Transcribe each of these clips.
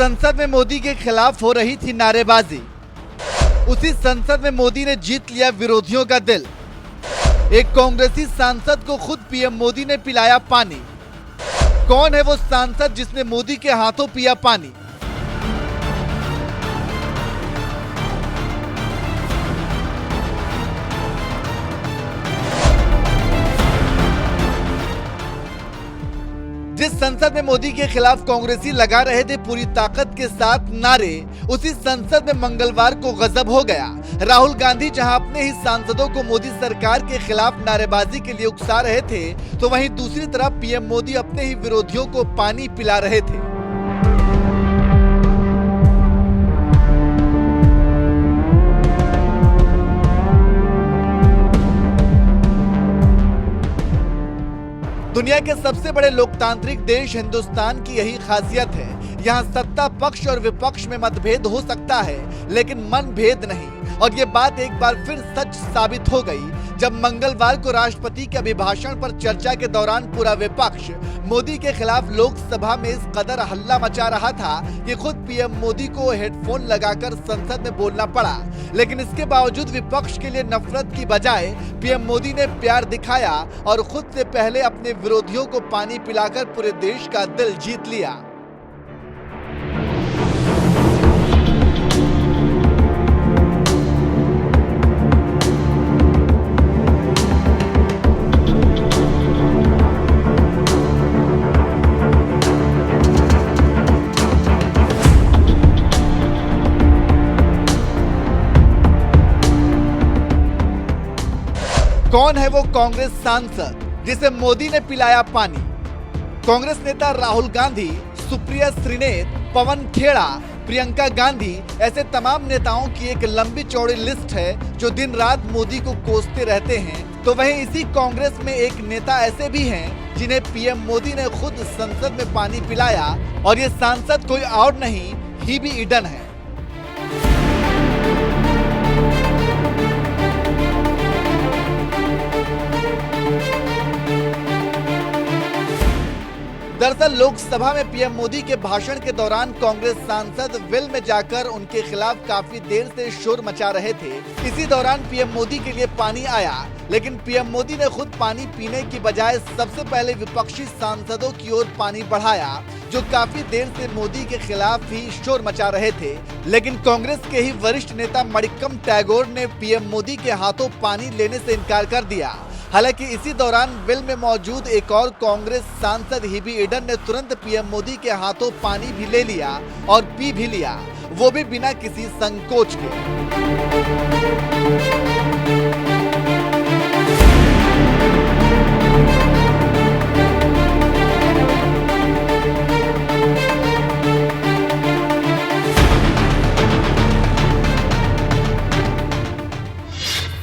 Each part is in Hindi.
संसद में मोदी के खिलाफ हो रही थी नारेबाजी। उसी संसद में मोदी ने जीत लिया विरोधियों का दिल। एक कांग्रेसी सांसद को खुद पीएम मोदी ने पिलाया पानी। कौन है वो सांसद जिसने मोदी के हाथों पिया पानी? जिस संसद में मोदी के खिलाफ कांग्रेसी लगा रहे थे पूरी ताकत के साथ नारे, उसी संसद में मंगलवार को गजब हो गया। राहुल गांधी जहां अपने ही सांसदों को मोदी सरकार के खिलाफ नारेबाजी के लिए उकसा रहे थे, तो वहीं दूसरी तरफ पीएम मोदी अपने ही विरोधियों को पानी पिला रहे थे। दुनिया के सबसे बड़े लोकतांत्रिक देश हिंदुस्तान की यही खासियत है। यहाँ सत्ता पक्ष और विपक्ष में मतभेद हो सकता है, लेकिन मनभेद नहीं। और ये बात एक बार फिर सच साबित हो गई जब मंगलवार को राष्ट्रपति के अभिभाषण पर चर्चा के दौरान पूरा विपक्ष मोदी के खिलाफ लोकसभा में इस कदर हल्ला मचा रहा था कि खुद पीएम मोदी को हेडफोन लगाकर संसद में बोलना पड़ा। लेकिन इसके बावजूद विपक्ष के लिए नफरत की बजाय पीएम मोदी ने प्यार दिखाया और खुद से पहले अपने विरोधियों को पानी पिलाकर पूरे देश का दिल जीत लिया। कौन है वो कांग्रेस सांसद जिसे मोदी ने पिलाया पानी? कांग्रेस नेता राहुल गांधी, सुप्रिया श्रीनेत, पवन खेड़ा, प्रियंका गांधी, ऐसे तमाम नेताओं की एक लंबी चौड़ी लिस्ट है जो दिन रात मोदी को कोसते रहते हैं। तो वहीं इसी कांग्रेस में एक नेता ऐसे भी हैं जिन्हें पीएम मोदी ने खुद संसद में पानी पिलाया, और ये सांसद कोई और नहीं, हीबी ईडन है। दरअसल लोकसभा में पीएम मोदी के भाषण के दौरान कांग्रेस सांसद वेल में जाकर उनके खिलाफ काफी देर से शोर मचा रहे थे। इसी दौरान पीएम मोदी के लिए पानी आया, लेकिन पीएम मोदी ने खुद पानी पीने की बजाय सबसे पहले विपक्षी सांसदों की ओर पानी बढ़ाया, जो काफी देर से मोदी के खिलाफ ही शोर मचा रहे थे। लेकिन कांग्रेस के ही वरिष्ठ नेता मणिक्कम टैगोर ने पीएम मोदी के हाथों पानी लेने से इनकार कर दिया। हालांकि इसी दौरान वेल में मौजूद एक और कांग्रेस सांसद हीबी ईडन ने तुरंत पीएम मोदी के हाथों पानी भी ले लिया और पी भी लिया, वो भी बिना किसी संकोच के।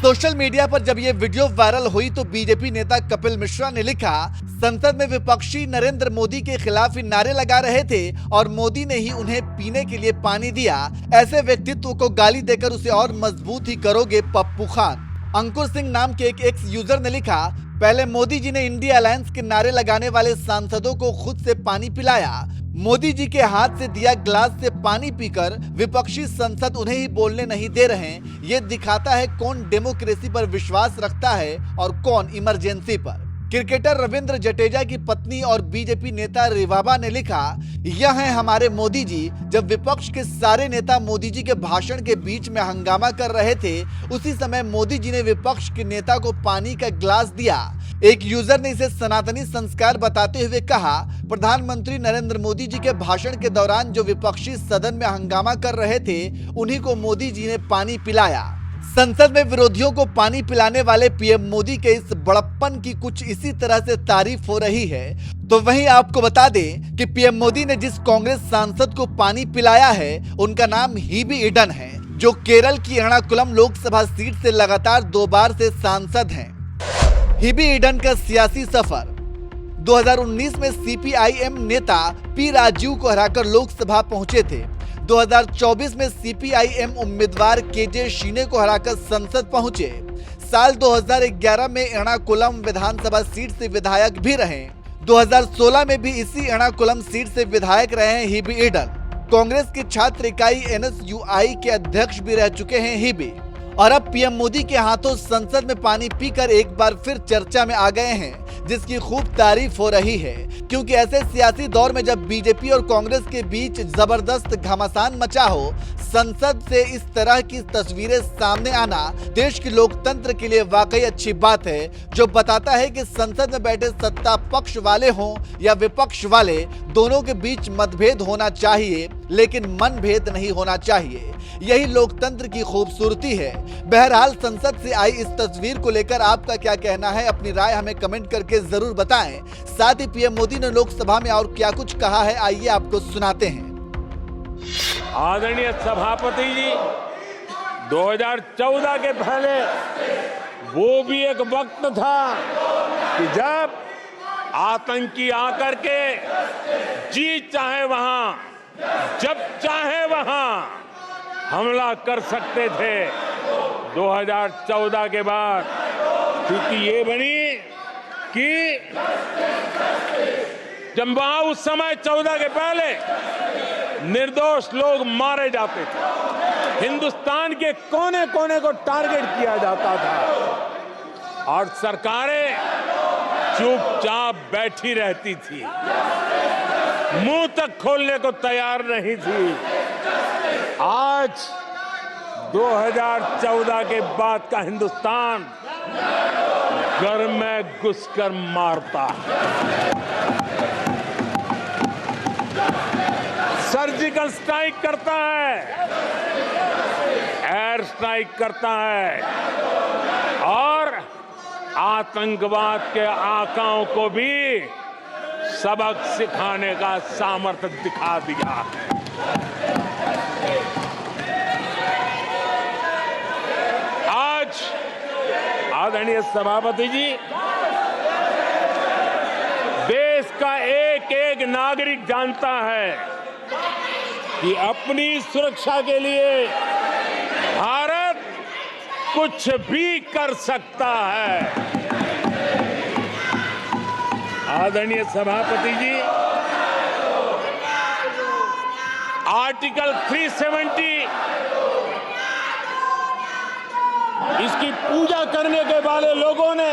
सोशल मीडिया पर जब ये वीडियो वायरल हुई तो बीजेपी नेता कपिल मिश्रा ने लिखा, संसद में विपक्षी नरेंद्र मोदी के खिलाफ ही नारे लगा रहे थे और मोदी ने ही उन्हें पीने के लिए पानी दिया। ऐसे व्यक्तित्व को गाली देकर उसे और मजबूत ही करोगे पप्पू खान। अंकुर सिंह नाम के एक एक्स यूजर ने लिखा, पहले मोदी जी ने इंडिया अलायंस के नारे लगाने वाले सांसदों को खुद से पानी पिलाया। मोदी जी के हाथ से दिया ग्लास से पानी पीकर विपक्षी संसद उन्हें ही बोलने नहीं दे रहे हैं। ये दिखाता है कौन डेमोक्रेसी पर विश्वास रखता है और कौन इमरजेंसी पर। क्रिकेटर रविंद्र जडेजा की पत्नी और बीजेपी नेता रिवाबा ने लिखा, यह है हमारे मोदी जी। जब विपक्ष के सारे नेता मोदी जी के भाषण के बीच में हंगामा कर रहे थे, उसी समय मोदी जी ने विपक्ष के नेता को पानी का ग्लास दिया। एक यूजर ने इसे सनातनी संस्कार बताते हुए कहा, प्रधानमंत्री नरेंद्र मोदी जी के भाषण के दौरान जो विपक्षी सदन में हंगामा कर रहे थे, उन्हीं को मोदी जी ने पानी पिलाया। संसद में विरोधियों को पानी पिलाने वाले पीएम मोदी के इस बड़प्पन की कुछ इसी तरह से तारीफ हो रही है। तो वहीं आपको बता दें कि पीएम मोदी ने जिस कांग्रेस सांसद को पानी पिलाया है, उनका नाम हीबी ईडन है, जो केरल की एर्णाकुलम लोकसभा सीट से लगातार 2 बार से सांसद हैं। हीबी ईडन का सियासी सफर 2019 में सीपीआईएम नेता पी राजीव को हराकर लोकसभा पहुंचे थे। 2024 में सीपीआईएम उम्मीदवार केजे शीने को हराकर संसद पहुंचे। साल 2011 में एर्णाकुलम विधानसभा सीट से विधायक भी रहे। 2016 में भी इसी एर्णाकुलम सीट से विधायक रहे हैं हीबी ईडन। कांग्रेस की छात्र इकाई NSUI के अध्यक्ष भी रह चुके हैं हिबी, और अब पीएम मोदी के हाथों संसद में पानी पीकर एक बार फिर चर्चा में आ गए हैं, जिसकी खूब तारीफ हो रही है। क्योंकि ऐसे सियासी दौर में जब बीजेपी और कांग्रेस के बीच जबरदस्त घमासान मचा हो, संसद से इस तरह की तस्वीरें सामने आना देश के लोकतंत्र के लिए वाकई अच्छी बात है, जो बताता है कि संसद में बैठे सत्ता पक्ष वाले हों या विपक्ष वाले, दोनों के बीच मतभेद होना चाहिए, लेकिन मनभेद नहीं होना चाहिए। यही लोकतंत्र की खूबसूरती है। बहरहाल संसद से आई इस तस्वीर को लेकर आपका क्या कहना है, अपनी राय हमें कमेंट करके जरूर बताएं। साथ ही पीएम मोदी ने लोकसभा में और क्या कुछ कहा है, आइए आपको सुनाते हैं। आदरणीय सभापति जी, 2014 के पहले वो भी एक वक्त था कि जब आतंकी आकर के जी चाहे वहां, जब चाहे वहां हमला कर सकते थे। 2014 के बाद स्थिति ये बनी कि जब वहां उस समय 14 के पहले निर्दोष लोग मारे जाते थे, हिंदुस्तान के कोने कोने को टारगेट किया जाता था और सरकारें चुपचाप बैठी रहती थी, मुंह तक खोलने को तैयार नहीं थी। आज 2014 के बाद का हिंदुस्तान घर में घुसकर मारता है, सर्जिकल स्ट्राइक करता है, एयर स्ट्राइक करता है और आतंकवाद के आकाओं को भी सबक सिखाने का सामर्थ्य दिखा दिया है। आज आदरणीय सभापति जी, देश का एक एक नागरिक जानता है कि अपनी सुरक्षा के लिए भारत कुछ भी कर सकता है। आदरणीय सभापति जी, आर्टिकल 370 इसकी पूजा करने के वाले लोगों ने,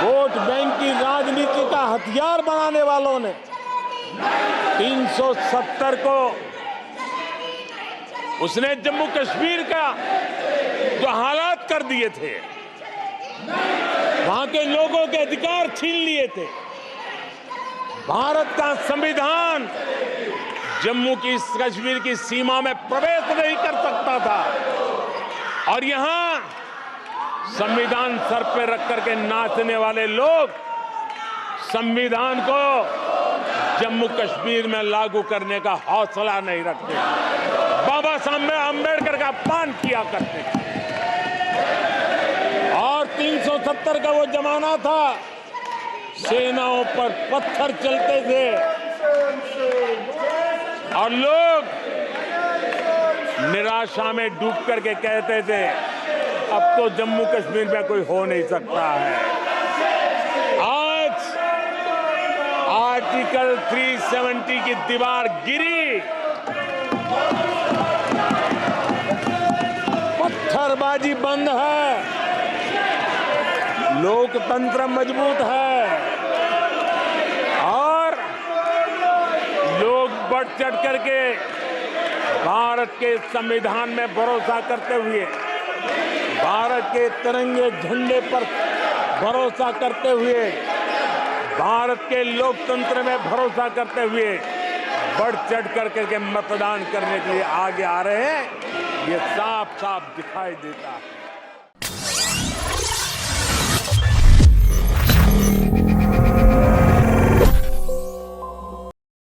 वोट बैंक की राजनीति का हथियार बनाने वालों ने 370 को उसने जम्मू कश्मीर का जो हालात कर दिए थे, वहां के लोगों के अधिकार छीन लिए थे। भारत का संविधान जम्मू की कश्मीर की सीमा में प्रवेश नहीं कर सकता था और यहां संविधान सर पे रख करके नाचने वाले लोग संविधान को जम्मू कश्मीर में लागू करने का हौसला नहीं रखते, बाबा साहब अम्बेडकर का अपमान किया करते थे। और 370 का वो जमाना था, सेनाओं पर पत्थर चलते थे और लोग निराशा में डूब करके कहते थे अब तो जम्मू कश्मीर में कोई हो नहीं सकता है। आज आर्टिकल 370 की दीवार गिरी, पत्थरबाजी बंद है, लोकतंत्र मजबूत है और लोग बढ़ चढ़ करके भारत के संविधान में भरोसा करते हुए, भारत के तिरंगे झंडे पर भरोसा करते हुए, भारत के लोकतंत्र में भरोसा करते हुए बढ़ चढ़ करके मतदान करने के लिए आगे आ रहे हैं। ये साफ साफ दिखाई देता है।